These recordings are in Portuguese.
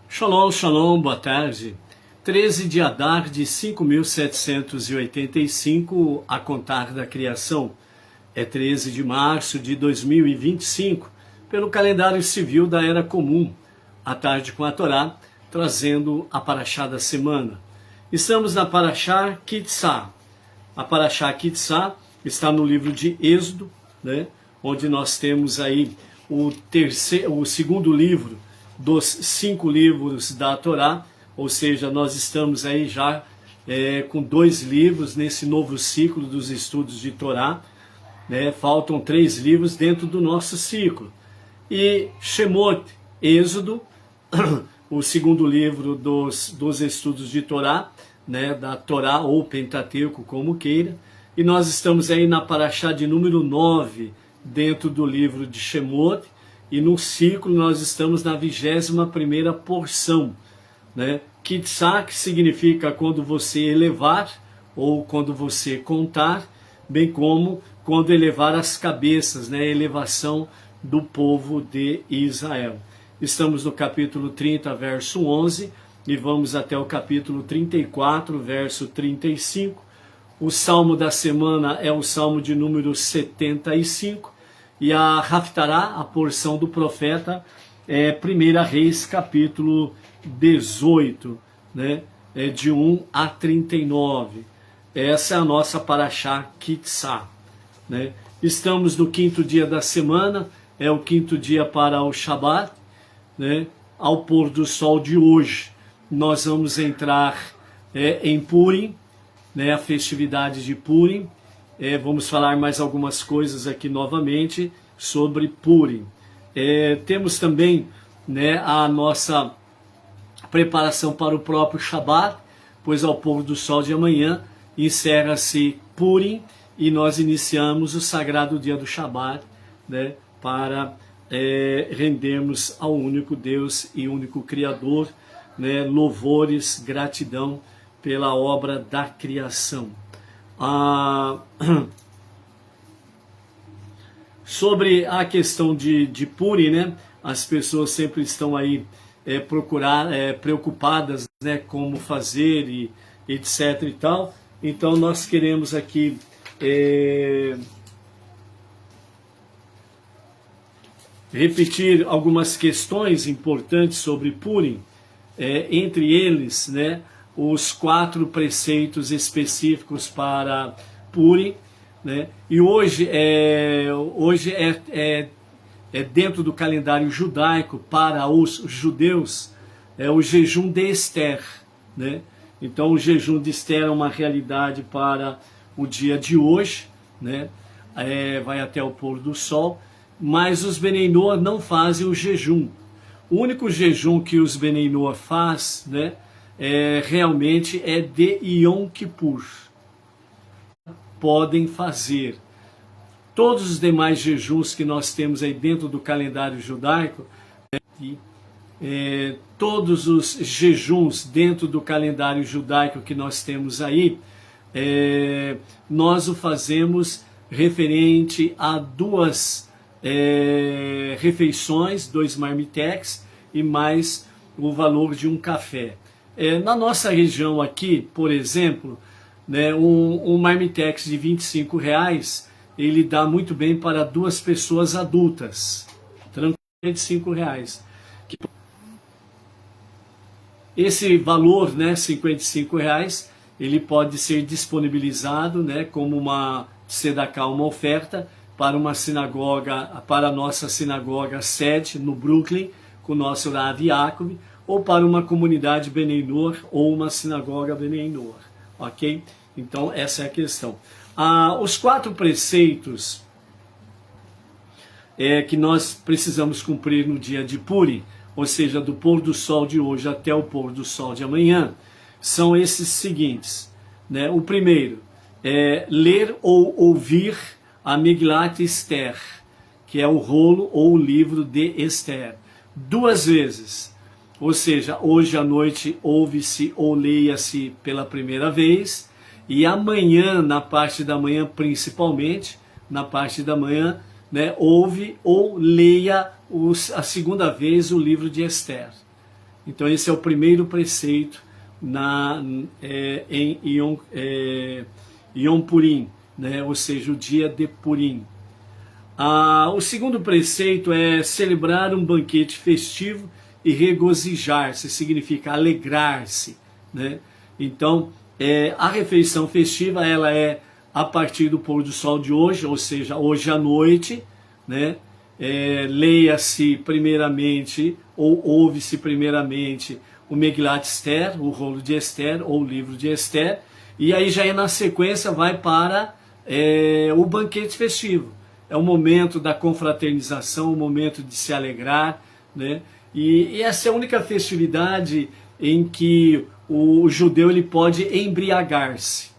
Shalom, shalom, boa tarde. 13 de Adar de 5.785 a contar da criação. É 13 de março de 2025, pelo calendário civil da Era Comum. À tarde com a Torá, trazendo a Parashá da semana. Estamos na Parashá Kitzá. A Parashá Kitzá está no livro de Êxodo, né, onde nós temos aí o segundo livro dos 5 livros da Torá, ou seja, nós estamos aí já com 2 livros nesse novo ciclo dos estudos de Torá, né? Faltam 3 livros dentro do nosso ciclo. E Shemot, Êxodo, o segundo livro dos estudos de Torá, né? Da Torá ou Pentateuco, como queira, e nós estamos aí na Parashá de número 9, dentro do livro de Shemot, e no ciclo nós estamos na 21ª porção, né? Kitzá, que significa quando você elevar, ou quando você contar, bem como quando elevar as cabeças, né? A elevação do povo de Israel. Estamos no capítulo 30, verso 11, e vamos até o capítulo 34, verso 35. O salmo da semana é o salmo de número 75, e a Haftará, a porção do profeta, é 1 Reis, capítulo 18, né? De 1 a 39. Essa é a nossa Parashá Kitzá, né? Estamos no 5º dia da semana, é o 5º dia para o Shabat, né? Ao pôr do sol de hoje, nós vamos entrar em Purim, né? A festividade de Purim. Vamos falar mais algumas coisas aqui novamente sobre Purim. Temos também, né, a nossa preparação para o próprio Shabat, pois ao pôr do sol de amanhã encerra-se Purim e nós iniciamos o sagrado dia do Shabat, né, para rendermos ao único Deus e único Criador, né, louvores, gratidão pela obra da criação. Sobre a questão de Purim, né? As pessoas sempre estão aí preocupadas, né? Como fazer e etc e tal. Então nós queremos aqui repetir algumas questões importantes sobre Purim, entre eles, né? Os 4 preceitos específicos para Purim, né? E hoje é dentro do calendário judaico para os judeus, o jejum de Esther, né? Então o jejum de Esther é uma realidade para o dia de hoje, né? Vai até o pôr do sol, mas os Benei Noach não fazem o jejum. O único jejum que os Benei Noach faz, né, realmente é de Yom Kippur. Podem fazer. Todos os demais jejuns que nós temos aí dentro do calendário judaico, todos os jejuns dentro do calendário judaico que nós temos aí, nós o fazemos referente a 2 refeições, 2 marmitex e mais o valor de um café. Na nossa região aqui, por exemplo, né, um marmitex de R$25, ele dá muito bem para 2 pessoas adultas. Tranquilo, R$55. Esse valor, né, R$55, ele pode ser disponibilizado, né, como uma tzedakah, uma oferta para uma sinagoga, para a nossa sinagoga sede no Brooklyn, com o nosso Rav Yaakov, ou para uma comunidade Benei Noach ou uma sinagoga Benei Noach, ok? Então essa é a questão. Os 4 preceitos que nós precisamos cumprir no dia de Purim, ou seja, do pôr do sol de hoje até o pôr do sol de amanhã, são esses seguintes, né? O primeiro é ler ou ouvir a Megillat Esther, que é o rolo ou o livro de Esther, 2 vezes. Ou seja, hoje à noite ouve-se ou leia-se pela primeira vez, e amanhã, na parte da manhã, principalmente, na parte da manhã, né, ouve ou leia a segunda vez o livro de Esther. Então esse é o primeiro preceito em Yom Purim, né? Ou seja, o dia de Purim. O segundo preceito é celebrar um banquete festivo e regozijar-se, significa alegrar-se, né? Então, a refeição festiva, ela é a partir do pôr do sol de hoje, ou seja, hoje à noite, né? Leia-se primeiramente, ou ouve-se primeiramente, o Megilat Esther, o rolo de Esther, ou o livro de Esther, e aí já na sequência vai para o banquete festivo. É o momento da confraternização, o momento de se alegrar, né? E essa é a única festividade em que o judeu ele pode embriagar-se,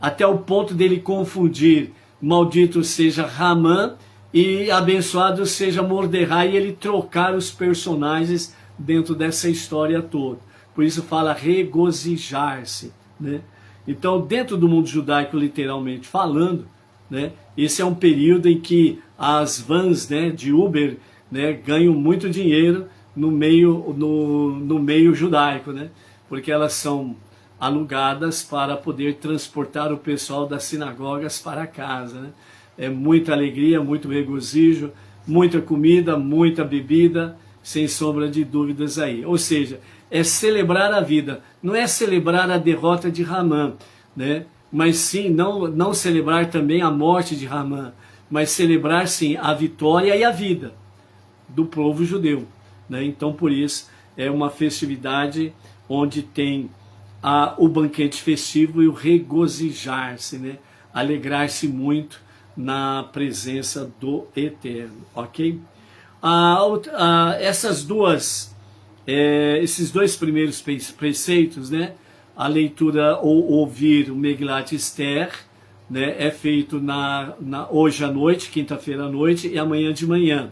até o ponto dele confundir maldito seja Ramã e abençoado seja Mordecai, e ele trocar os personagens dentro dessa história toda. Por isso fala regozijar-se, né? Então, dentro do mundo judaico, literalmente falando, né, esse é um período em que as vans, né, de Uber, né, ganham muito dinheiro no meio judaico, né, porque elas são alugadas para poder transportar o pessoal das sinagogas para casa, né? É muita alegria, muito regozijo, muita comida, muita bebida, sem sombra de dúvidas aí. Ou seja, é celebrar a vida, não é celebrar a derrota de Ramã, né? Mas sim, não celebrar também a morte de Ramã, mas celebrar sim a vitória e a vida do povo judeu, né? Então por isso é uma festividade onde tem o banquete festivo e o regozijar-se, né? Alegrar-se muito na presença do Eterno, ok? Esses dois primeiros preceitos, né? A leitura ou ouvir o Megilat Esther, né? É feito hoje à noite, quinta-feira à noite e amanhã de manhã.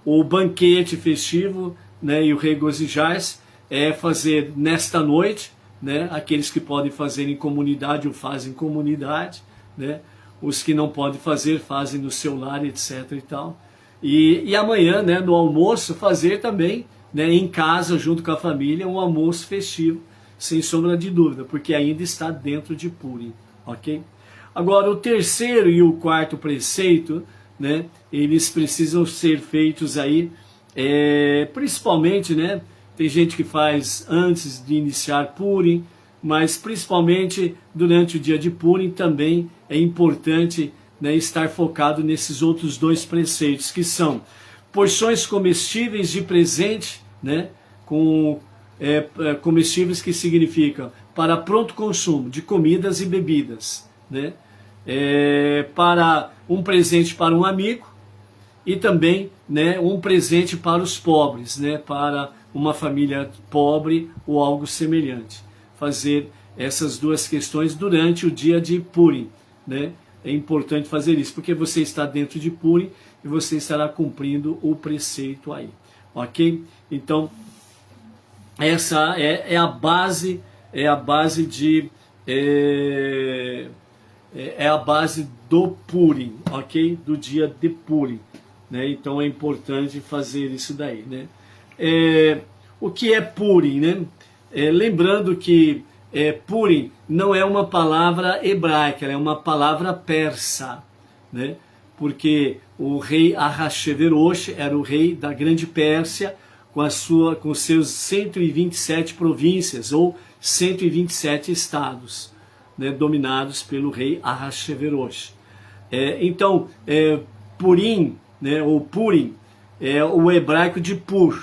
O banquete festivo, né? E o regozijar-se é fazer nesta noite, né? Aqueles que podem fazer em comunidade o fazem em comunidade, né? Os que não podem fazer, fazem no seu lar, etc. e tal. E amanhã, né, no almoço, fazer também, né, em casa, junto com a família, um almoço festivo, sem sombra de dúvida, porque ainda está dentro de Purim, ok? Agora, o terceiro e o quarto preceito, né, eles precisam ser feitos aí, principalmente, né, tem gente que faz antes de iniciar Purim, mas principalmente durante o dia de Purim também é importante, né, estar focado nesses outros dois preceitos, que são porções comestíveis de presente, né, comestíveis que significam para pronto consumo de comidas e bebidas, né, para um presente para um amigo e também, né, um presente para os pobres, né, para uma família pobre ou algo semelhante. Fazer essas duas questões durante o dia de Purim, né? É importante fazer isso, porque você está dentro de Purim e você estará cumprindo o preceito aí, ok? Então, essa é a base do Purim, ok? Do dia de Purim, né? Então é importante fazer isso daí, né? O que é Purim, né? Lembrando que Purim não é uma palavra hebraica, é uma palavra persa, né? Porque o rei Ahasverosh era o rei da Grande Pérsia, com seus 127 províncias, ou 127 estados, né, dominados pelo rei Ahasverosh. Então, Purim, né, ou Purim, é o hebraico de por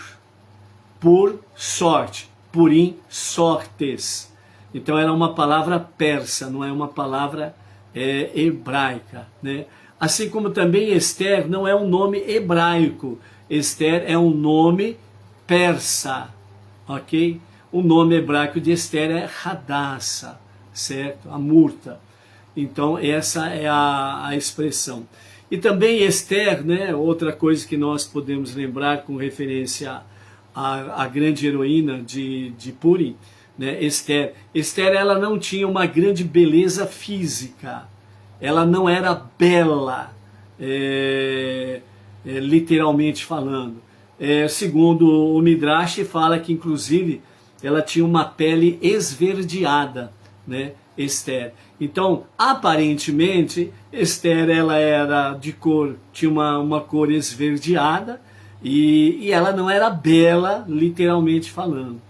sorte, Purim, sortes. Então era uma palavra persa, não é uma palavra hebraica, né? Assim como também Esther não é um nome hebraico, Esther é um nome persa, ok? O nome hebraico de Esther é Hadassah, certo? A Murta. Então essa é a expressão. E também Esther, né? Outra coisa que nós podemos lembrar com referência à grande heroína de Purim, né? Esther, ela não tinha uma grande beleza física, ela não era bela, literalmente falando, segundo o Midrash, fala que inclusive ela tinha uma pele esverdeada, né, Esther. Então, aparentemente, Esther ela era de cor, tinha uma cor esverdeada, e ela não era bela, literalmente falando.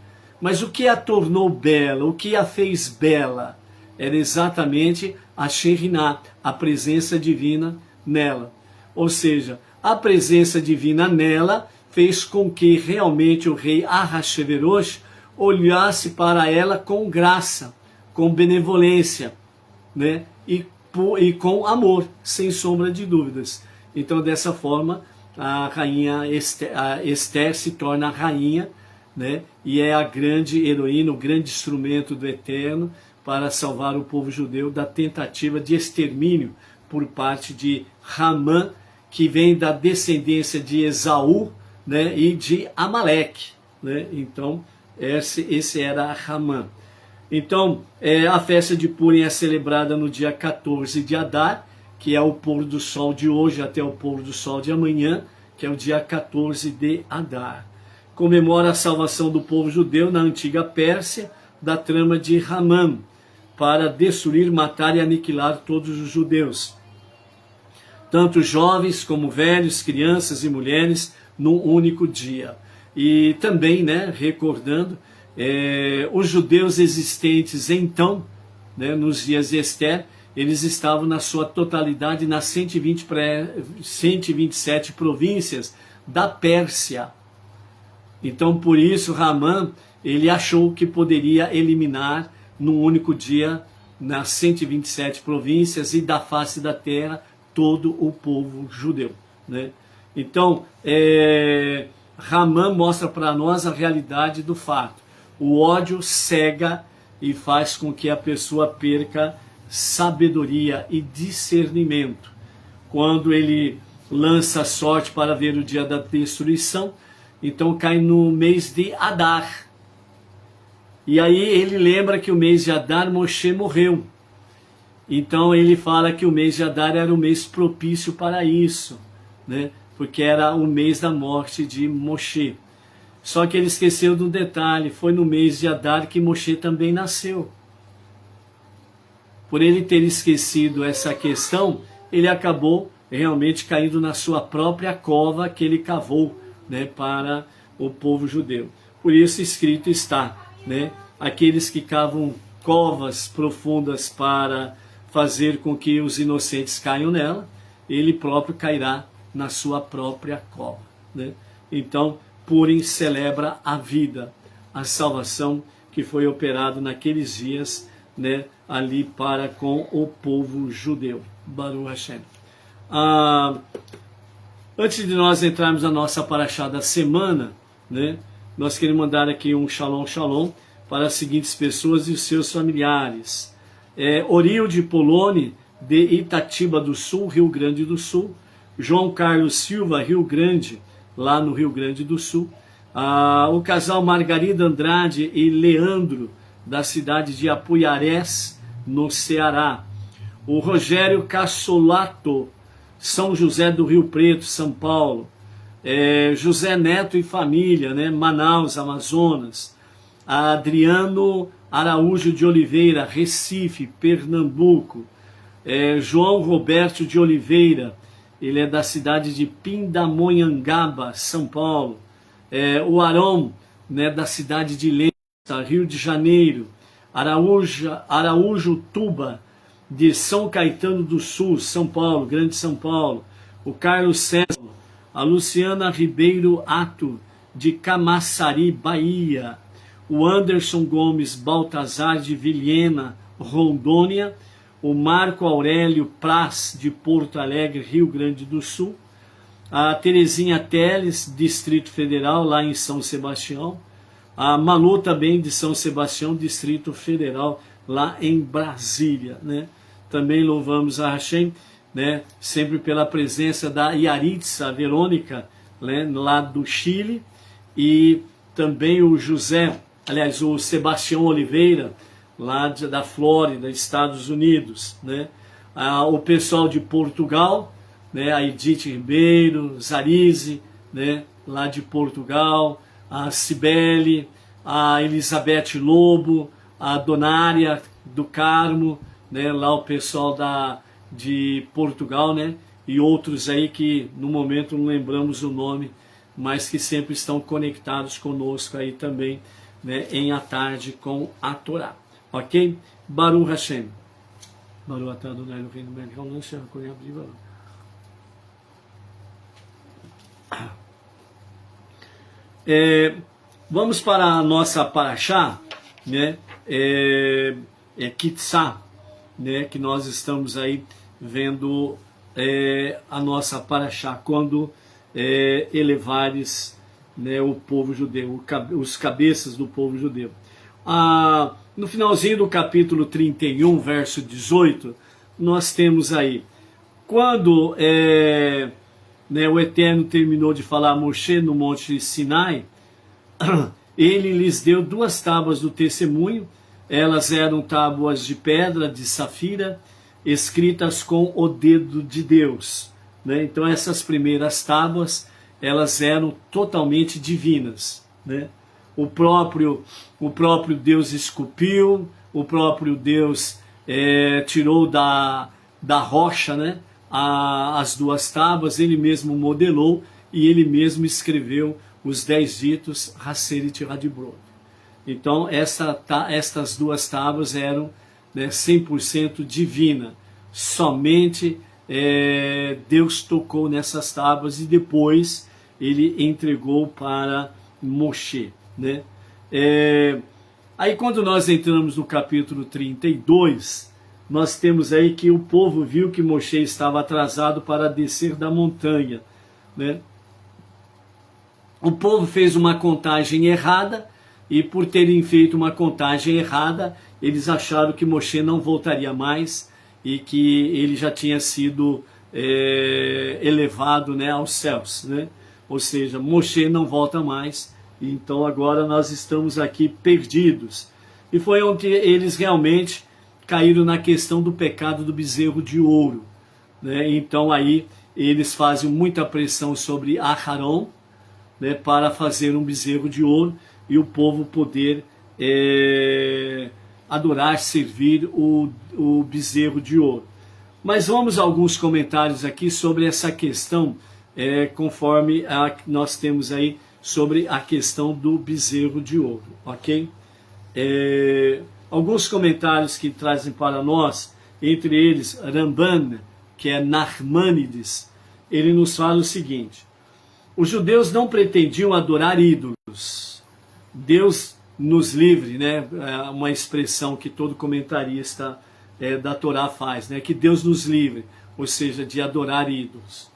Mas o que a tornou bela, o que a fez bela, era exatamente a Shekhinah, a presença divina nela. Ou seja, a presença divina nela fez com que realmente o rei Ahasverosh olhasse para ela com graça, com benevolência, né? E com amor, sem sombra de dúvidas. Então, dessa forma, a rainha Esther se torna a rainha, né? E é a grande heroína, o grande instrumento do Eterno para salvar o povo judeu da tentativa de extermínio por parte de Hamã, que vem da descendência de Esaú, né? E de Amaleque, né? Então, esse era Hamã. Então, a festa de Purim é celebrada no dia 14 de Adar, que é o pôr do sol de hoje até o pôr do sol de amanhã, que é o dia 14 de Adar. Comemora a salvação do povo judeu na antiga Pérsia, da trama de Hamã, para destruir, matar e aniquilar todos os judeus, tanto jovens como velhos, crianças e mulheres, num único dia. E também, né, recordando, os judeus existentes então, né, nos dias de Esther, eles estavam na sua totalidade nas 127 províncias da Pérsia. Então, por isso, Hamã, ele achou que poderia eliminar num único dia, nas 127 províncias e da face da terra, todo o povo judeu, né? Então, Hamã mostra para nós a realidade do fato. O ódio cega e faz com que a pessoa perca sabedoria e discernimento. Quando ele lança a sorte para ver o dia da destruição, então cai no mês de Adar. E aí ele lembra que o mês de Adar Moshe morreu. Então ele fala que o mês de Adar era o mês propício para isso, né? Porque era o mês da morte de Moshe. Só que ele esqueceu do detalhe, foi no mês de Adar que Moshe também nasceu. Por ele ter esquecido essa questão, ele acabou realmente caindo na sua própria cova que ele cavou, né, para o povo judeu. Por isso escrito está, né, aqueles que cavam covas profundas para fazer com que os inocentes caiam nela, ele próprio cairá na sua própria cova, né? Então, Purim celebra a vida, a salvação que foi operado naqueles dias, né, ali para com o povo judeu. Baruch Hashem. Antes de nós entrarmos na nossa paraxá da semana, né, nós queremos mandar aqui um shalom, shalom para as seguintes pessoas e os seus familiares. Orilde Poloni, de Itatiba do Sul, Rio Grande do Sul. João Carlos Silva, Rio Grande, lá no Rio Grande do Sul. O casal Margarida Andrade e Leandro, da cidade de Apuiarés, no Ceará. O Rogério Cassolato, São José do Rio Preto, São Paulo. José Neto e família, né, Manaus, Amazonas. Adriano Araújo de Oliveira, Recife, Pernambuco. João Roberto de Oliveira, ele é da cidade de Pindamonhangaba, São Paulo. O Arão, né, da cidade de Lenta, Rio de Janeiro. Araújo Tuba, de São Caetano do Sul, São Paulo, Grande São Paulo. O Carlos César, a Luciana Ribeiro Ato, de Camaçari, Bahia. O Anderson Gomes Baltazar, de Vilhena, Rondônia. O Marco Aurélio Praz, de Porto Alegre, Rio Grande do Sul. A Terezinha Teles, Distrito Federal, lá em São Sebastião. A Malu também, de São Sebastião, Distrito Federal, lá em Brasília, né? Também louvamos a Hashem, né, sempre pela presença da Yaritza Verônica, né, lá do Chile, e também o o Sebastião Oliveira, lá da Flórida, Estados Unidos, né? O pessoal de Portugal, né, a Edith Ribeiro, Zarize, né, lá de Portugal, a Cibele, a Elizabeth Lobo, a Donária do Carmo, né, lá o pessoal de Portugal, né, e outros aí que no momento não lembramos o nome, mas que sempre estão conectados conosco aí também, né, em A Tarde com a Torá. Ok? Baruch Hashem. Baruch atah Adonai Eloheinu melech haolam she'akol ya'abdi baruch. Vamos para a nossa paraxá, né? Kitsá, né? Que nós estamos aí vendo a nossa paraxá quando elevares, né, o povo judeu, os cabeças do povo judeu. No finalzinho do capítulo 31, verso 18, nós temos aí, quando né, o Eterno terminou de falar a Moshe no Monte Sinai, ele lhes deu 2 tábuas do testemunho. Elas eram tábuas de pedra, de safira, escritas com o dedo de Deus, né? Então essas primeiras tábuas, elas eram totalmente divinas, né? O próprio Deus esculpiu, o próprio Deus tirou da rocha, né, as 2 tábuas, ele mesmo modelou e ele mesmo escreveu os 10 ditos Haseret Hadibrot. Então estas 2 tábuas eram, né, 100% divina. Somente Deus tocou nessas tábuas e depois ele entregou para Moshe, né? Aí quando nós entramos no capítulo 32, nós temos aí que o povo viu que Moshe estava atrasado para descer da montanha, né? O povo fez uma contagem errada e por terem feito uma contagem errada, eles acharam que Moshe não voltaria mais e que ele já tinha sido elevado, né, aos céus, né? Ou seja, Moshe não volta mais, então agora nós estamos aqui perdidos. E foi onde eles realmente caíram na questão do pecado do bezerro de ouro, né? Então aí eles fazem muita pressão sobre Aharon, né, para fazer um bezerro de ouro e o povo poder adorar, servir o bezerro de ouro. Mas vamos a alguns comentários aqui sobre essa questão, conforme nós temos aí sobre a questão do bezerro de ouro, ok? Alguns comentários que trazem para nós, entre eles Ramban, que é Nachmanides, ele nos fala o seguinte: os judeus não pretendiam adorar ídolos. Deus nos livre, né? É uma expressão que todo comentarista da Torá faz, né? Que Deus nos livre, ou seja, de adorar ídolos.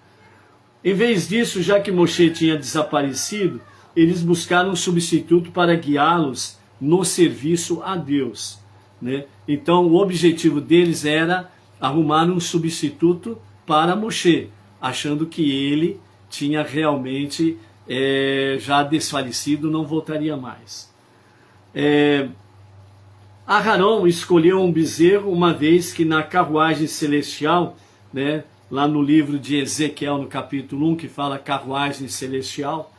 Em vez disso, já que Moshe tinha desaparecido, eles buscaram um substituto para guiá-los no serviço a Deus, né? Então o objetivo deles era arrumar um substituto para Moshe, achando que ele tinha realmente já desfalecido, não voltaria mais. Aharon escolheu um bezerro, uma vez que na carruagem celestial, né, lá no livro de Ezequiel, no capítulo 1, que fala carruagem celestial,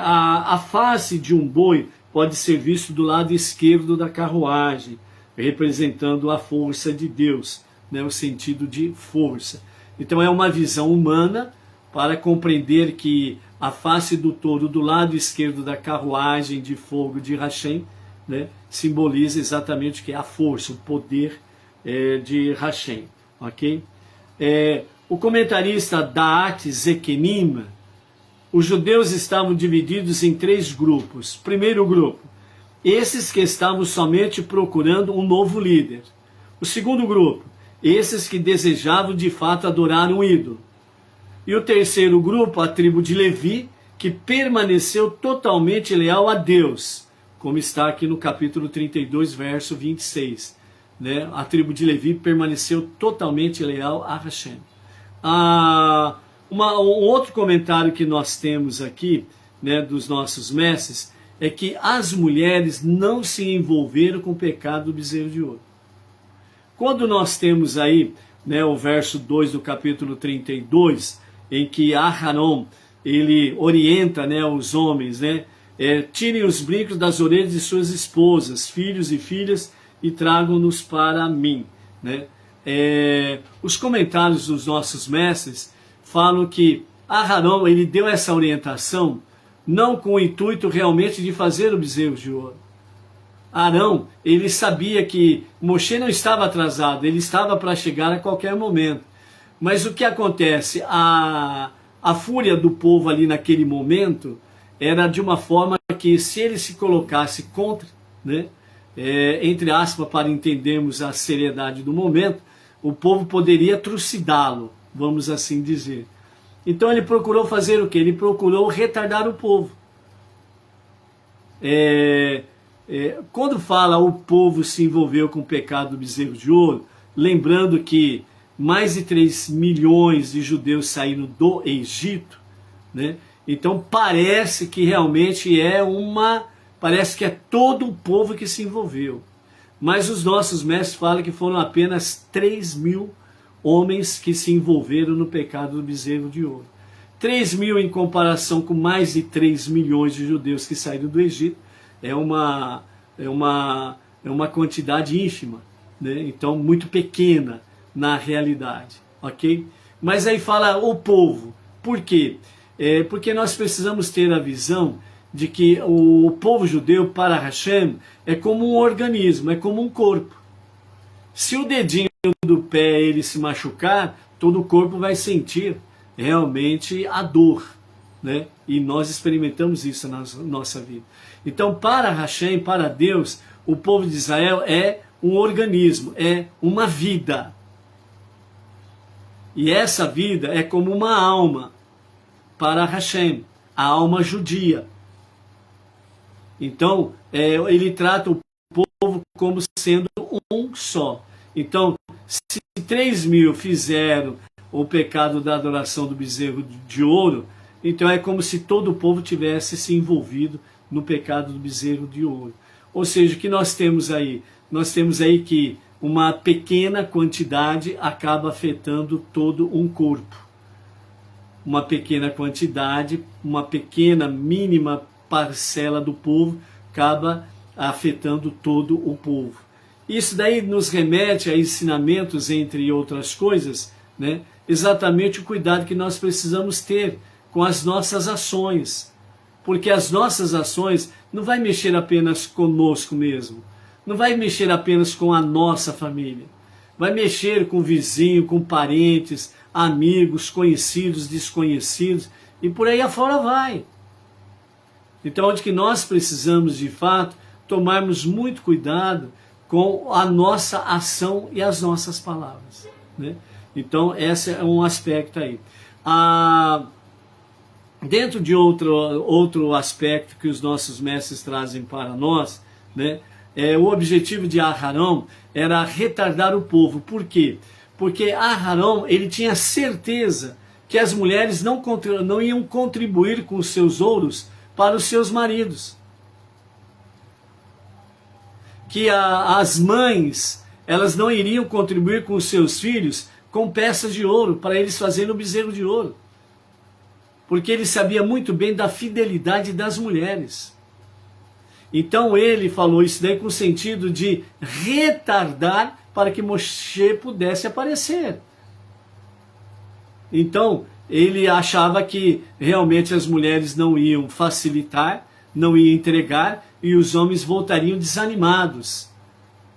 a face de um boi pode ser visto do lado esquerdo da carruagem, representando a força de Deus, né, o sentido de força. Então é uma visão humana para compreender que a face do touro do lado esquerdo da carruagem de fogo de Hashem, né, simboliza exatamente o que é a força, o poder de Hashem. Okay? O comentarista Da'at Zekenim, os judeus estavam divididos em 3 grupos. Primeiro grupo, esses que estavam somente procurando um novo líder. O segundo grupo, esses que desejavam de fato adorar um ídolo. E o terceiro grupo, a tribo de Levi, que permaneceu totalmente leal a Deus, como está aqui no capítulo 32, verso 26. Né? A tribo de Levi permaneceu totalmente leal a Hashem. Um outro comentário que nós temos aqui, né, dos nossos mestres, é que as mulheres não se envolveram com o pecado do bezerro de ouro. Quando nós temos aí, né, o verso 2 do capítulo 32, em que Aharon ele orienta, né, os homens, né, tirem os brincos das orelhas de suas esposas, filhos e filhas, e tragam-nos para mim, né? Os comentários dos nossos mestres falam que Aharon, ele deu essa orientação não com o intuito realmente de fazer o bezerro de ouro. Arão, ele sabia que Moshe não estava atrasado, ele estava para chegar a qualquer momento. Mas o que acontece? A fúria do povo ali naquele momento era de uma forma que, se ele se colocasse contra, né, entre aspas, para entendermos a seriedade do momento, o povo poderia trucidá-lo, vamos assim dizer. Então ele procurou fazer o quê? Ele procurou retardar o povo. Quando fala o povo se envolveu com o pecado do bezerro de ouro, lembrando que mais de 3 milhões de judeus saíram do Egito, né? Então parece que realmente parece que é todo o povo que se envolveu. Mas os nossos mestres falam que foram apenas 3 mil homens que se envolveram no pecado do bezerro de ouro. 3 mil em comparação com mais de 3 milhões de judeus que saíram do Egito, é uma quantidade ínfima, né? Então muito pequena na realidade, ok? Mas aí fala o povo, por quê? Porque nós precisamos ter a visão de que o povo judeu para Hashem é como um organismo, é como um corpo. Se o dedinho do pé ele se machucar, todo o corpo vai sentir realmente a dor, né? E nós experimentamos isso na nossa vida. Então, para Hashem, para Deus, o povo de Israel é um organismo, é uma vida. E essa vida é como uma alma para Hashem, a alma judia. Então, ele trata o povo como sendo um só. Então, se 3 mil fizeram o pecado da adoração do bezerro de ouro, então é como se todo o povo tivesse se envolvido no pecado do bezerro de ouro. Ou seja, o que nós temos aí? Nós temos aí que uma pequena quantidade acaba afetando todo um corpo. Uma pequena quantidade, uma pequena mínima parcela do povo acaba afetando todo o povo. Isso daí nos remete a ensinamentos, entre outras coisas, né? Exatamente o cuidado que nós precisamos ter com as nossas ações. Porque as nossas ações não vai mexer apenas conosco mesmo. Não vai mexer apenas com a nossa família. Vai mexer com o vizinho, com parentes, amigos, conhecidos, desconhecidos, e por aí afora vai. Então, onde que nós precisamos, de fato, tomarmos muito cuidado com a nossa ação e as nossas palavras, né? Então, esse é um aspecto aí. Dentro de outro aspecto que os nossos mestres trazem para nós, né, o objetivo de Aharon era retardar o povo. Por quê? Porque Aharon, ele tinha certeza que as mulheres não iam contribuir com os seus ouros para os seus maridos. Que as mães, elas não iriam contribuir com os seus filhos com peças de ouro, para eles fazerem o bezerro de ouro. Porque ele sabia muito bem da fidelidade das mulheres. Então ele falou isso daí com o sentido de retardar para que Moshe pudesse aparecer. Então ele achava que realmente as mulheres não iam facilitar, não iam entregar, e os homens voltariam desanimados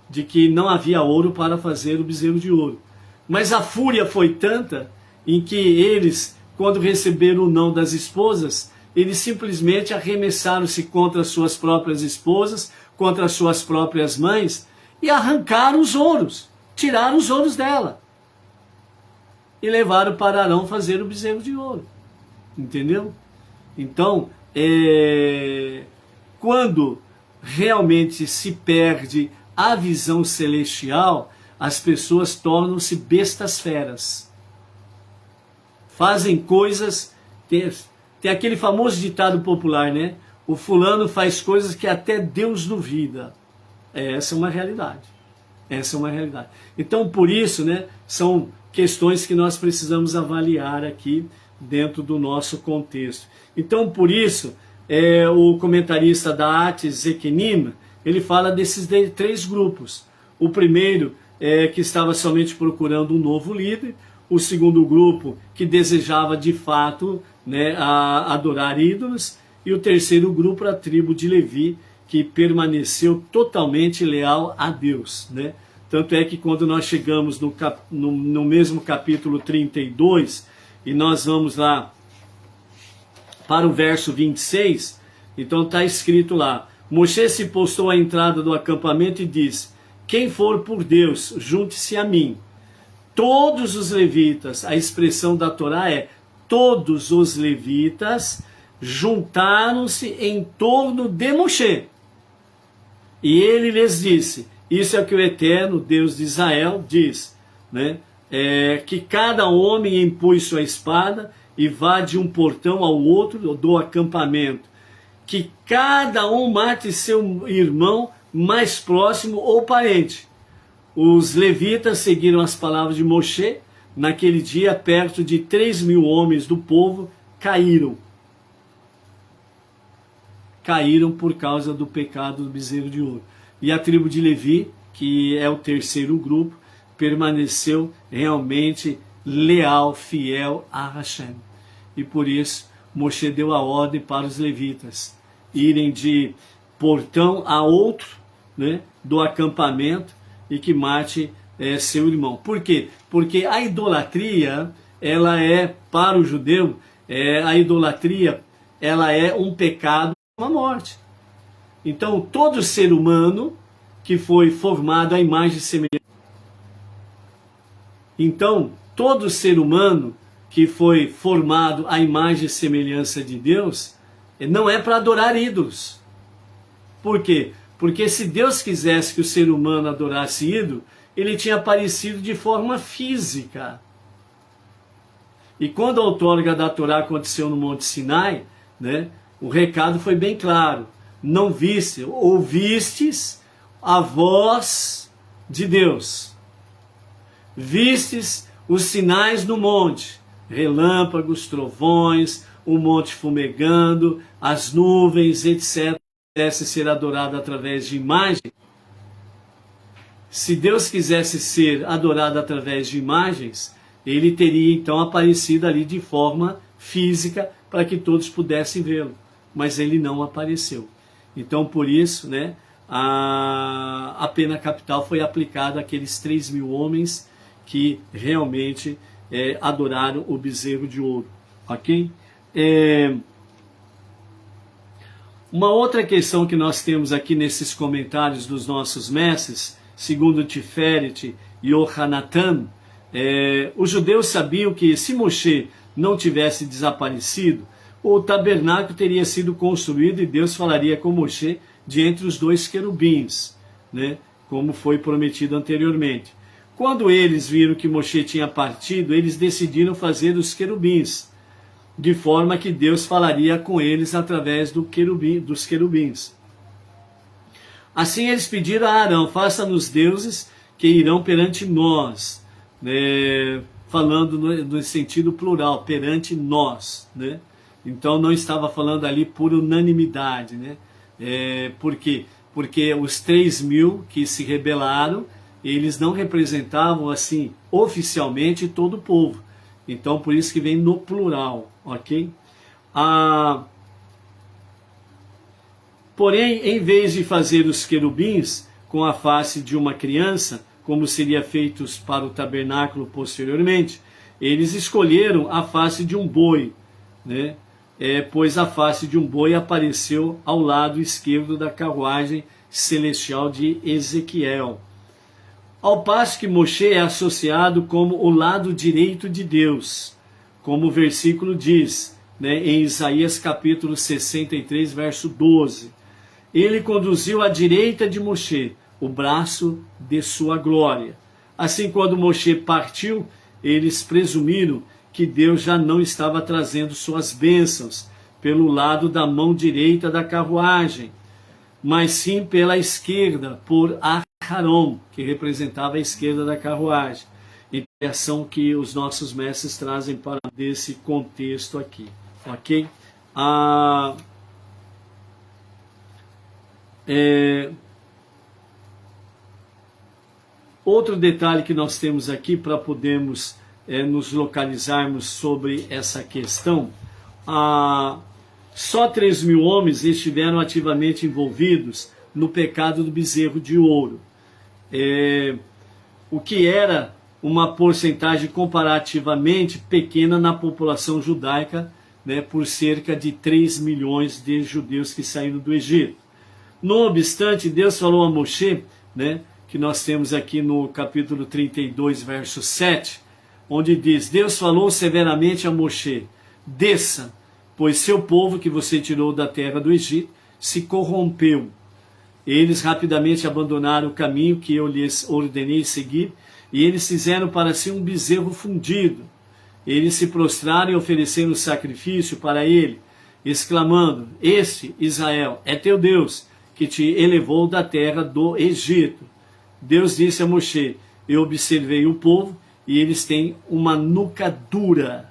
de que não havia ouro para fazer o bezerro de ouro. Mas a fúria foi tanta em que eles, quando receberam o não das esposas, eles simplesmente arremessaram-se contra as suas próprias esposas, contra as suas próprias mães, e arrancaram os ouros, tiraram os ouros dela. E levaram para Arão fazer o bezerro de ouro. Entendeu? Então, quando realmente se perde a visão celestial, as pessoas tornam-se bestas feras. Fazem coisas... Tem aquele famoso ditado popular, né? O fulano faz coisas que até Deus duvida. Essa é uma realidade. Essa é uma realidade. Então, por isso, né, são questões que nós precisamos avaliar aqui dentro do nosso contexto. Então, por isso, o comentarista da Atis Zekenim, ele fala desses 3 grupos. O primeiro que estava somente procurando um novo líder, o segundo grupo que desejava de fato, né, adorar ídolos, e o terceiro grupo, a tribo de Levi, que permaneceu totalmente leal a Deus, né? Tanto é que quando nós chegamos no mesmo capítulo 32, e nós vamos lá para o verso 26, então está escrito lá: Moshe se postou à entrada do acampamento e disse: quem for por Deus, junte-se a mim. Todos os levitas, a expressão da Torá é todos os levitas juntaram-se em torno de Moshe. E ele lhes disse, isso é o que o Eterno, Deus de Israel, diz, né? Que cada homem empunhe sua espada e vá de um portão ao outro do acampamento. Que cada um mate seu irmão mais próximo ou parente. Os levitas seguiram as palavras de Moshe. Naquele dia, perto de 3.000 homens do povo caíram. Caíram por causa do pecado do bezerro de ouro. E a tribo de Levi, que é o terceiro grupo, permaneceu realmente leal, fiel a Hashem. E por isso, Moshe deu a ordem para os levitas irem de portão a outro, né, do acampamento, e que mate seu irmão. Por quê? Porque a idolatria, ela é, para o judeu, a idolatria, ela é um pecado, uma morte. Então, todo ser humano que foi formado à imagem e semelhança. Então, todo ser humano que foi formado à imagem e semelhança de Deus, não é para adorar ídolos. Por quê? Porque se Deus quisesse que o ser humano adorasse ídolo, ele tinha aparecido de forma física. E quando a outorga da Torá aconteceu no Monte Sinai, né, o recado foi bem claro. Não viste, ouvistes a voz de Deus. Vistes os sinais no monte, relâmpagos, trovões, o monte fumegando, as nuvens, etc. Quisesse ser adorado através de imagem. Se Deus quisesse ser adorado através de imagens, ele teria então aparecido ali de forma física para que todos pudessem vê-lo. Mas ele não apareceu. Então, por isso, né, a pena capital foi aplicada àqueles 3.000 homens que realmente adoraram o bezerro de ouro. Ok? Uma outra questão que nós temos aqui nesses comentários dos nossos mestres, segundo Tiferet e Yohanatan, os judeus sabiam que se Moshe não tivesse desaparecido, o tabernáculo teria sido construído e Deus falaria com Moshe de entre os 2 querubins, né, como foi prometido anteriormente. Quando eles viram que Moshe tinha partido, eles decidiram fazer os querubins, de forma que Deus falaria com eles através dos querubins. Assim eles pediram a Arão, faça-nos deuses que irão perante nós, né, falando no sentido plural, perante nós, né? Então não estava falando ali por unanimidade, né? Por quê? Porque os 3.000 que se rebelaram, eles não representavam assim oficialmente todo o povo. Então por isso que vem no plural, ok? Porém, em vez de fazer os querubins com a face de uma criança, como seria feito para o tabernáculo posteriormente, eles escolheram a face de um boi, né? Pois a face de um boi apareceu ao lado esquerdo da carruagem celestial de Ezequiel. Ao passo que Moshe é associado como o lado direito de Deus, como o versículo diz, né, em Isaías capítulo 63, verso 12. Ele conduziu à direita de Moshe o braço de sua glória. Assim, quando Moshe partiu, eles presumiram que Deus já não estava trazendo suas bênçãos pelo lado da mão direita da carruagem, mas sim pela esquerda, por Aharon, que representava a esquerda da carruagem. interpretação que os nossos mestres trazem para desse contexto aqui, ok? Outro detalhe que nós temos aqui para podermos nos localizarmos sobre essa questão, só 3.000 homens estiveram ativamente envolvidos no pecado do bezerro de ouro, o que era uma porcentagem comparativamente pequena na população judaica, né, por cerca de 3 milhões de judeus que saíram do Egito. Não obstante, Deus falou a Moshe, né, que nós temos aqui no capítulo 32, verso 7, onde diz: Deus falou severamente a Moshe: desça, pois seu povo que você tirou da terra do Egito se corrompeu. Eles rapidamente abandonaram o caminho que eu lhes ordenei seguir, e eles fizeram para si um bezerro fundido. Eles se prostraram e ofereceram sacrifício para ele, exclamando: este, Israel, é teu Deus, que te elevou da terra do Egito. Deus disse a Moshe: eu observei o povo, e eles têm uma nuca dura,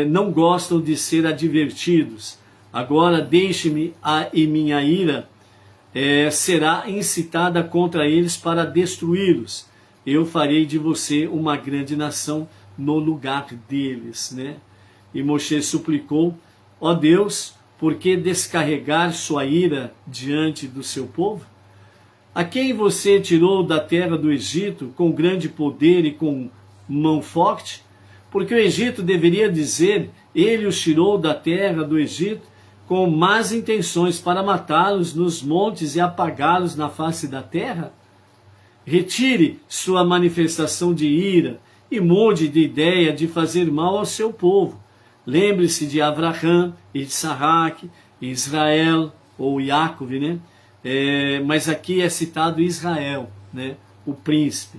não gostam de ser advertidos. Agora deixe-me, e minha ira será incitada contra eles para destruí-los. Eu farei de você uma grande nação no lugar deles, né? E Moshe suplicou: ó Deus, por que descarregar sua ira diante do seu povo? A quem você tirou da terra do Egito com grande poder e com mão forte? Porque o Egito deveria dizer: ele os tirou da terra do Egito com más intenções para matá-los nos montes e apagá-los na face da terra? Retire sua manifestação de ira e mude de ideia de fazer mal ao seu povo. Lembre-se de Abraham, Isaac, Israel, ou Jacob, né? Mas aqui é citado Israel, né? O príncipe.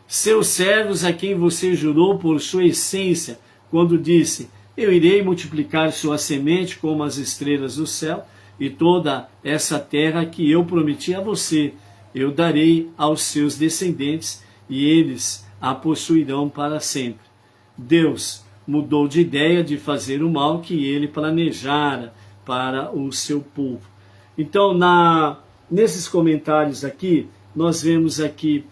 Seus servos a quem você jurou por sua essência, quando disse: eu irei multiplicar sua semente como as estrelas do céu, e toda essa terra que eu prometi a você, eu darei aos seus descendentes, e eles a possuirão para sempre. Deus mudou de ideia de fazer o mal que ele planejara para o seu povo. Então, nesses comentários aqui, nós vemos aqui,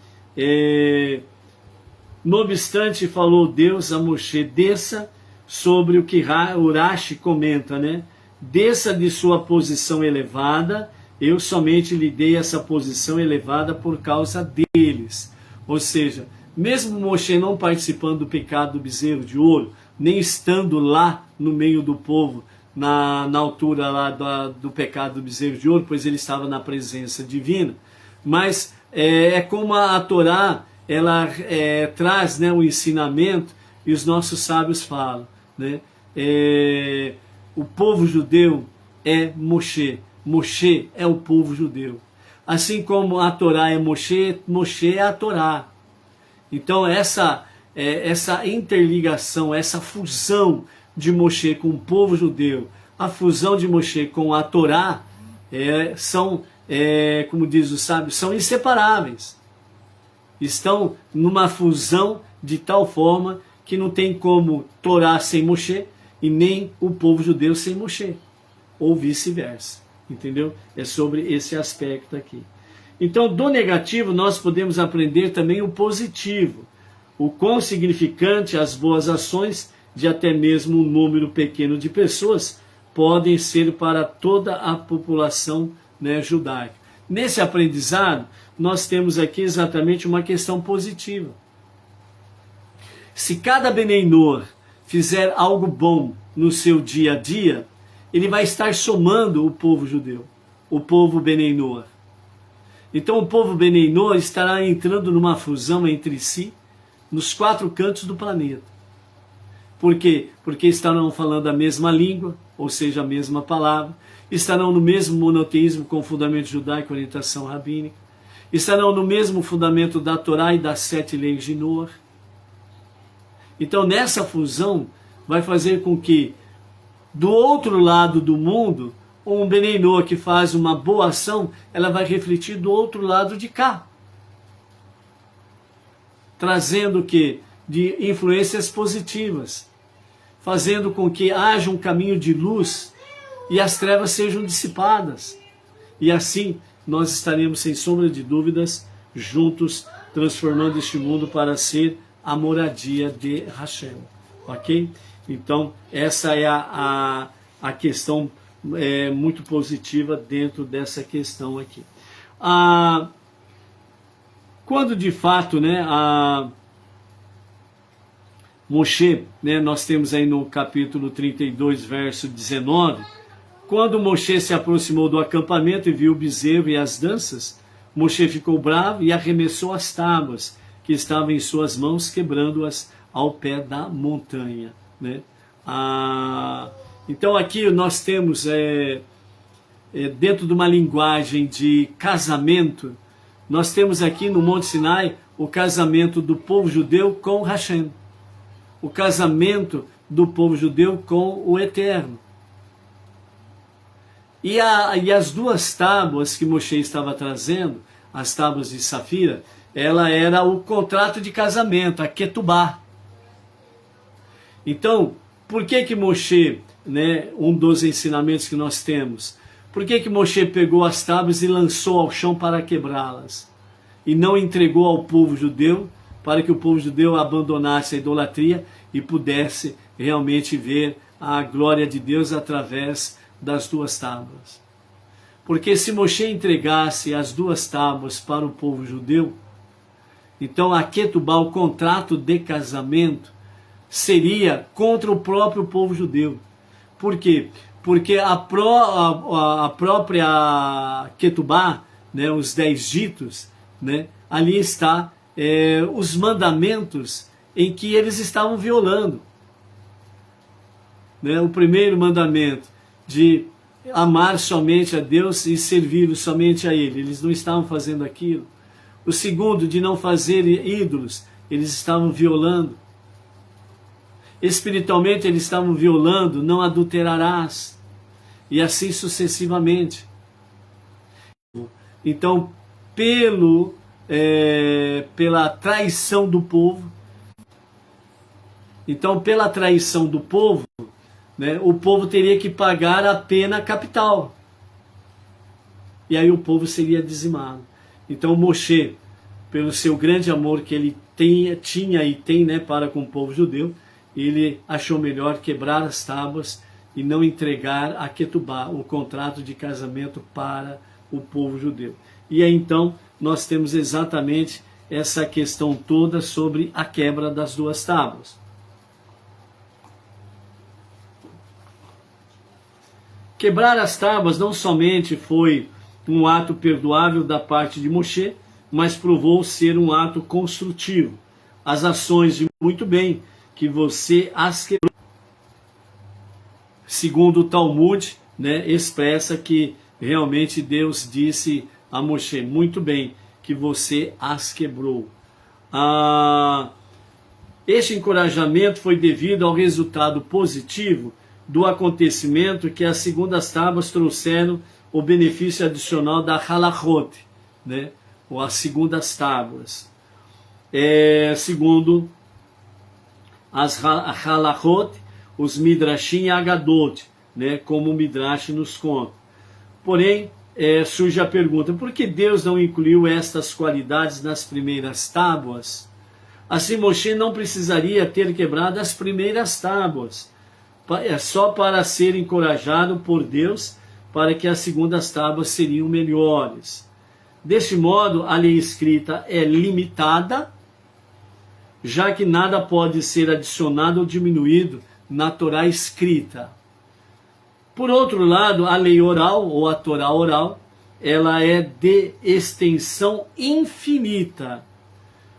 no obstante, falou Deus a Moshe: desça, sobre o que Urashi comenta, né? Desça de sua posição elevada, eu somente lhe dei essa posição elevada por causa deles. Ou seja, mesmo Moshe não participando do pecado do bezerro de ouro, nem estando lá no meio do povo, na altura lá do pecado do bezerro de ouro, pois ele estava na presença divina, mas como a Torá, ela traz, né, o ensinamento, e os nossos sábios falam, né, o povo judeu é Moshe, Moshe é o povo judeu. Assim como a Torá é Moshe, Moshe é a Torá. Então essa interligação, essa fusão de Moshe com o povo judeu, a fusão de Moshe com a Torá, são, como diz o sábio, são inseparáveis. Estão numa fusão de tal forma que não tem como Torá sem Moshe e nem o povo judeu sem Moshe, ou vice-versa. Entendeu? É sobre esse aspecto aqui. Então, do negativo, nós podemos aprender também o positivo, o quão significante as boas ações de até mesmo um número pequeno de pessoas podem ser para toda a população, né, judaica. Nesse aprendizado, nós temos aqui exatamente uma questão positiva. Se cada Benei Noach fizer algo bom no seu dia a dia, ele vai estar somando o povo judeu, o povo Benei Noach. Então o povo Benei Noach estará entrando numa fusão entre si, nos 4 cantos do planeta. Por quê? Porque estarão falando a mesma língua, ou seja, a mesma palavra, estarão no mesmo monoteísmo com fundamento judaico e orientação rabínica, estarão no mesmo fundamento da Torá e das 7 leis de Noach. Então nessa fusão vai fazer com que do outro lado do mundo, um Benei Noach que faz uma boa ação, ela vai refletir do outro lado de cá. trazendo o quê? De influências positivas, fazendo com que haja um caminho de luz e as trevas sejam dissipadas. E assim nós estaremos, sem sombra de dúvidas, juntos, transformando este mundo para ser a moradia de Hashem. Ok? Então, essa é a questão muito positiva dentro dessa questão aqui. Quando de fato, né, Moshe, né, nós temos aí no capítulo 32, verso 19, quando Moshe se aproximou do acampamento e viu o bezerro e as danças, Moshe ficou bravo e arremessou as tábuas que estavam em suas mãos, quebrando-as ao pé da montanha, né? Então aqui nós temos, dentro de uma linguagem de casamento, nós temos aqui no Monte Sinai o casamento do povo judeu com Hashem, o casamento do povo judeu com o Eterno. E as duas tábuas que Moshe estava trazendo, as tábuas de Safira, ela era o contrato de casamento, a Ketubá. Então, por que Moshe, né, um dos ensinamentos que nós temos, por que Moshe pegou as tábuas e lançou ao chão para quebrá-las? E não entregou ao povo judeu, para que o povo judeu abandonasse a idolatria e pudesse realmente ver a glória de Deus através das duas tábuas. Porque se Moshe entregasse as duas tábuas para o povo judeu, então a Ketubá, o contrato de casamento, seria contra o próprio povo judeu. Por quê? Porque a própria Ketubá, né, os 10 ditos, né, ali está os mandamentos em que eles estavam violando. Né, o primeiro mandamento de amar somente a Deus e servir somente a Ele, eles não estavam fazendo aquilo. O segundo, de não fazer ídolos, eles estavam violando. Espiritualmente eles estavam violando, não adulterarás, e assim sucessivamente. Então, pela traição do povo, né, o povo teria que pagar a pena capital, e aí o povo seria dizimado. Então Moshe, pelo seu grande amor que ele tinha e tem, né, para com o povo judeu, ele achou melhor quebrar as tábuas e não entregar a Ketubá, o contrato de casamento, para o povo judeu. E aí então nós temos exatamente essa questão toda sobre a quebra das duas tábuas. Quebrar as tábuas não somente foi um ato perdoável da parte de Moshe, mas provou ser um ato construtivo. As ações de muito bem que você as quebrou, segundo o Talmud, né, expressa que realmente Deus disse a Moshe, muito bem, que você as quebrou. Este encorajamento foi devido ao resultado positivo do acontecimento que as segundas tábuas trouxeram o benefício adicional da halachot, né, ou as segundas tábuas. Segundo as halachot, os midrashim e agadot, né, como o midrash nos conta. Porém, surge a pergunta, por que Deus não incluiu estas qualidades nas primeiras tábuas? Assim Moshe não precisaria ter quebrado as primeiras tábuas, só para ser encorajado por Deus, para que as segundas tábuas seriam melhores. Deste modo, a lei escrita é limitada, já que nada pode ser adicionado ou diminuído na Torá escrita. Por outro lado, a lei oral, ou a Torá oral, ela é de extensão infinita,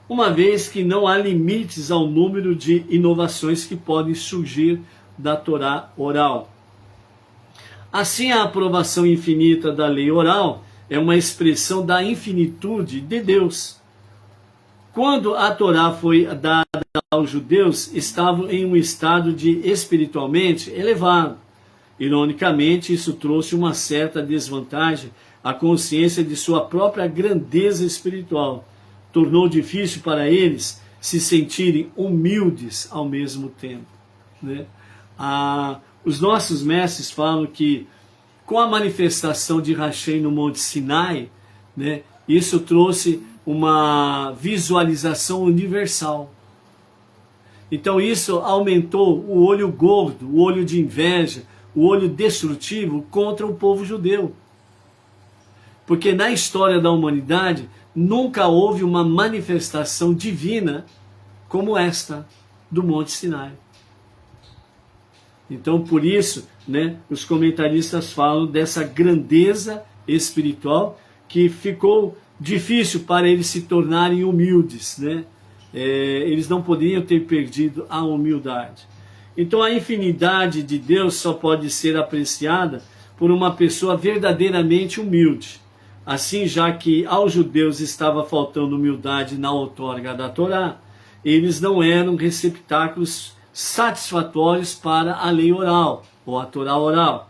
uma vez que não há limites ao número de inovações que podem surgir da Torá oral. Assim, a aprovação infinita da lei oral é uma expressão da infinitude de Deus. Quando a Torá foi dada aos judeus, estavam em um estado de espiritualmente elevado. Ironicamente, isso trouxe uma certa desvantagem à consciência de sua própria grandeza espiritual. Tornou difícil para eles se sentirem humildes ao mesmo tempo, né? Os nossos mestres falam que com a manifestação de Hashem no Monte Sinai, né, isso trouxe uma visualização universal. Então isso aumentou o olho gordo, o olho de inveja, o olho destrutivo contra o povo judeu. Porque na história da humanidade nunca houve uma manifestação divina como esta do Monte Sinai. Então, por isso, né, os comentaristas falam dessa grandeza espiritual que ficou difícil para eles se tornarem humildes, né? Eles não poderiam ter perdido a humildade. Então, a infinidade de Deus só pode ser apreciada por uma pessoa verdadeiramente humilde. Assim, já que aos judeus estava faltando humildade na outorga da Torá, eles não eram receptáculos satisfatórios para a lei oral, ou a Torá oral,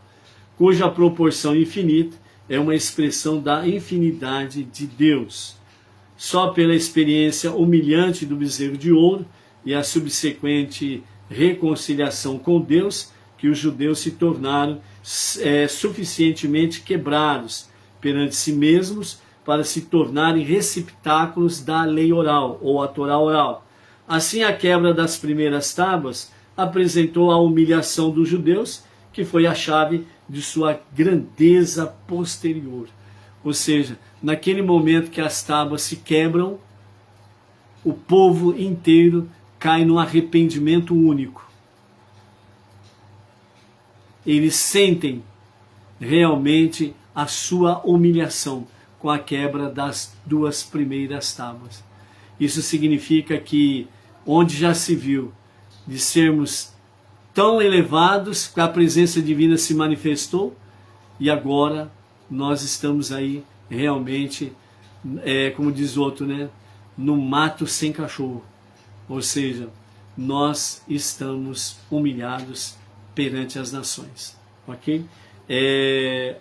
cuja proporção infinita é uma expressão da infinidade de Deus. Só pela experiência humilhante do bezerro de ouro e a subsequente reconciliação com Deus, que os judeus se tornaram suficientemente quebrados perante si mesmos para se tornarem receptáculos da lei oral, ou a Torá oral. Assim, a quebra das primeiras tábuas apresentou a humilhação dos judeus, que foi a chave de sua grandeza posterior. Ou seja, naquele momento que as tábuas se quebram, o povo inteiro cai num arrependimento único. Eles sentem realmente a sua humilhação com a quebra das duas primeiras tábuas. Isso significa que onde já se viu de sermos tão elevados, que a presença divina se manifestou, e agora nós estamos aí realmente, como diz outro, né, no mato sem cachorro. Ou seja, nós estamos humilhados perante as nações, ok?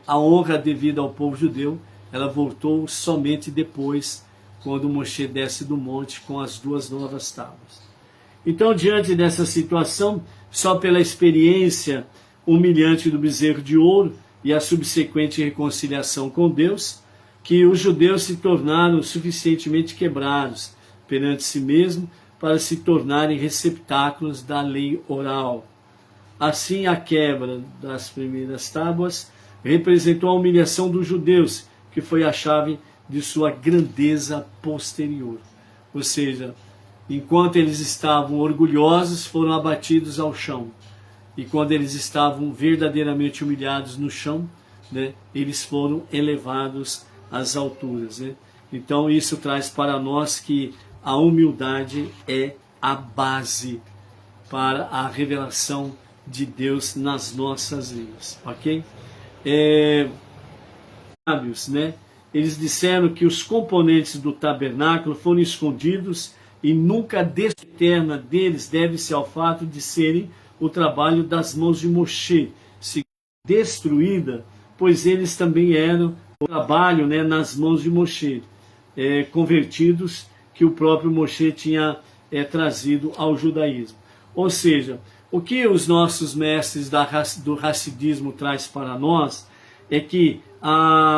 A honra devida ao povo judeu, ela voltou somente depois, quando Moshe desce do monte com as duas novas tábuas. Então, diante dessa situação, só pela experiência humilhante do bezerro de ouro e a subsequente reconciliação com Deus, que os judeus se tornaram suficientemente quebrados perante si mesmo para se tornarem receptáculos da lei oral. Assim, a quebra das primeiras tábuas representou a humilhação dos judeus, que foi a chave de sua grandeza posterior. Ou seja, enquanto eles estavam orgulhosos, foram abatidos ao chão. E quando eles estavam verdadeiramente humilhados no chão, né, eles foram elevados às alturas, né? Então isso traz para nós que a humildade é a base para a revelação de Deus nas nossas vidas, ok? Sábios, né? Eles disseram que os componentes do tabernáculo foram escondidos e nunca a destra eterna deles deve-se ao fato de serem o trabalho das mãos de Moshe, destruída, pois eles também eram o trabalho, né, nas mãos de Moshe, convertidos, que o próprio Moshe tinha trazido ao judaísmo. Ou seja, o que os nossos mestres do Hassidismo traz para nós é que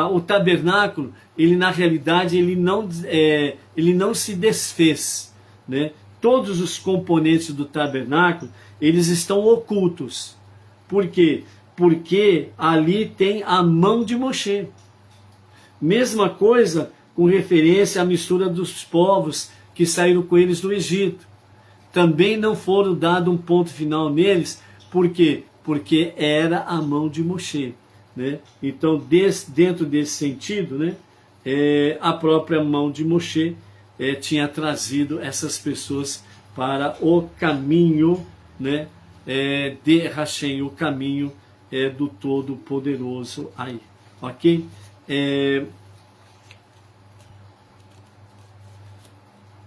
o tabernáculo, ele na realidade ele não se desfez, né? Todos os componentes do tabernáculo, eles estão ocultos. Por quê? Porque ali tem a mão de Moshe. Mesma coisa com referência à mistura dos povos que saíram com eles do Egito. Também não foram dado um ponto final neles. Por quê? Porque era a mão de Moshe, né? Então, dentro desse sentido, né, a própria mão de Moshe tinha trazido essas pessoas para o caminho, né, de Hashem, o caminho do Todo-Poderoso aí, ok?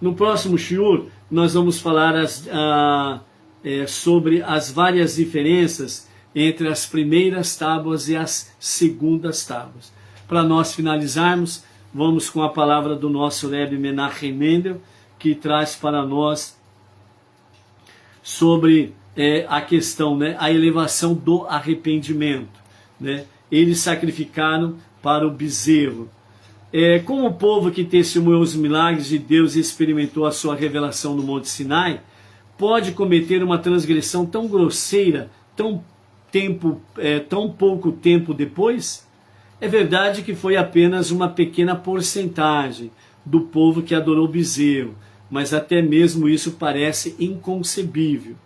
No próximo shiur, nós vamos falar sobre as várias diferenças entre as primeiras tábuas e as segundas tábuas. Para nós finalizarmos, vamos com a palavra do nosso Rebbe Menachem Mendel, que traz para nós sobre a questão, né, a elevação do arrependimento, né? Eles sacrificaram para o bezerro. Como o povo que testemunhou os milagres de Deus e experimentou a sua revelação no Monte Sinai, pode cometer uma transgressão tão grosseira, tão pouco tempo depois? É verdade que foi apenas uma pequena porcentagem do povo que adorou o bezerro, mas até mesmo isso parece inconcebível.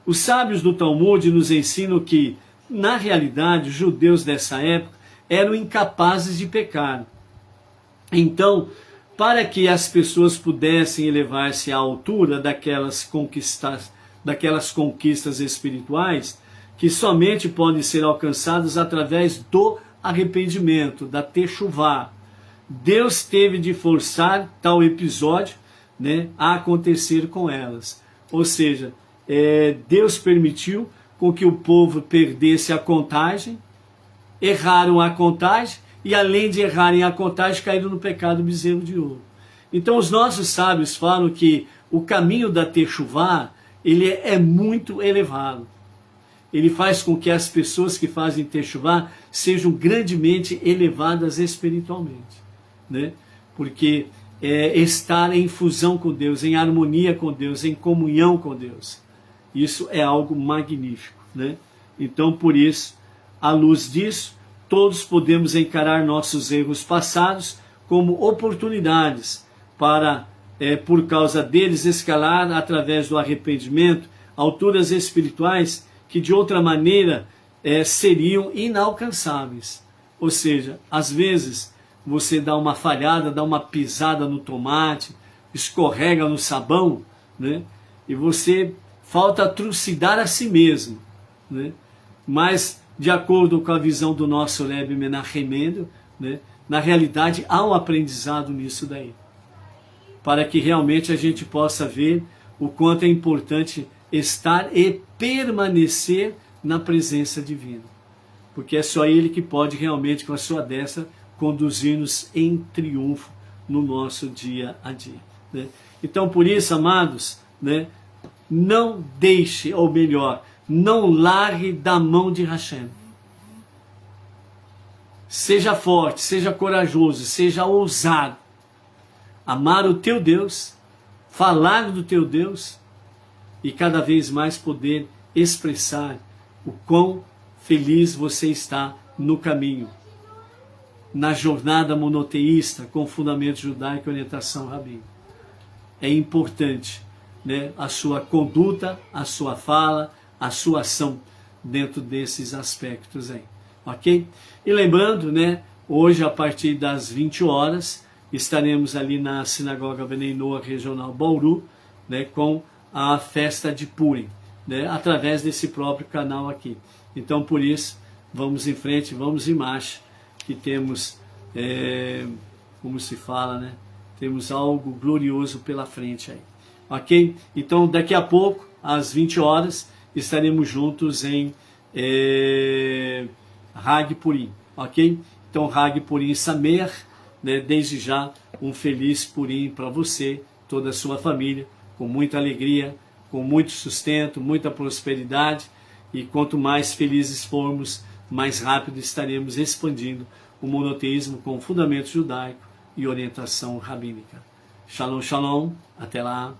Os sábios do Talmud nos ensinam que, na realidade, os judeus dessa época eram incapazes de pecar. Então, para que as pessoas pudessem elevar-se à altura daquelas conquistas espirituais, que somente podem ser alcançadas através do arrependimento, da techuvá, Deus teve de forçar tal episódio, né, a acontecer com elas. Ou seja, Deus permitiu com que o povo perdesse a contagem, erraram a contagem, e além de errarem a contagem, caíram no pecado do bezerro de ouro. Então os nossos sábios falam que o caminho da techuvá, ele é muito elevado. Ele faz com que as pessoas que fazem techuvá sejam grandemente elevadas espiritualmente, né? Porque estar em fusão com Deus, em harmonia com Deus, em comunhão com Deus, isso é algo magnífico, né? Então, por isso, à luz disso, todos podemos encarar nossos erros passados como oportunidades para, por causa deles, escalar através do arrependimento alturas espirituais que de outra maneira seriam inalcançáveis. Ou seja, às vezes você dá uma falhada, dá uma pisada no tomate, escorrega no sabão, né? E você falta trucidar a si mesmo, né? Mas, de acordo com a visão do nosso Rebbe Menachem Mendel, né, na realidade há um aprendizado nisso daí, para que realmente a gente possa ver o quanto é importante estar e permanecer na presença divina, porque é só Ele que pode realmente, com a sua destra, conduzir-nos em triunfo no nosso dia a dia, né? Então, por isso, amados, né, não deixe, ou melhor, não largue da mão de Hashem. Seja forte, seja corajoso, seja ousado. Amar o teu Deus, falar do teu Deus e cada vez mais poder expressar o quão feliz você está no caminho, na jornada monoteísta com fundamento judaico e orientação rabínica. É importante, né, a sua conduta, a sua fala, a sua ação dentro desses aspectos aí, ok? E lembrando, né, hoje a partir das 20 horas estaremos ali na Sinagoga Bnei Noach Regional Bauru, né, com a festa de Purim, né, através desse próprio canal aqui. Então, por isso, vamos em frente, vamos em marcha, que temos, como se fala, né, temos algo glorioso pela frente aí, ok? Então, daqui a pouco, às 20 horas, estaremos juntos em Hag Purim, ok? Então, Hag Purim Samer, né, desde já, um feliz Purim para você, toda a sua família, com muita alegria, com muito sustento, muita prosperidade, e quanto mais felizes formos, mais rápido estaremos expandindo o monoteísmo com fundamento judaico e orientação rabínica. Shalom, shalom, até lá.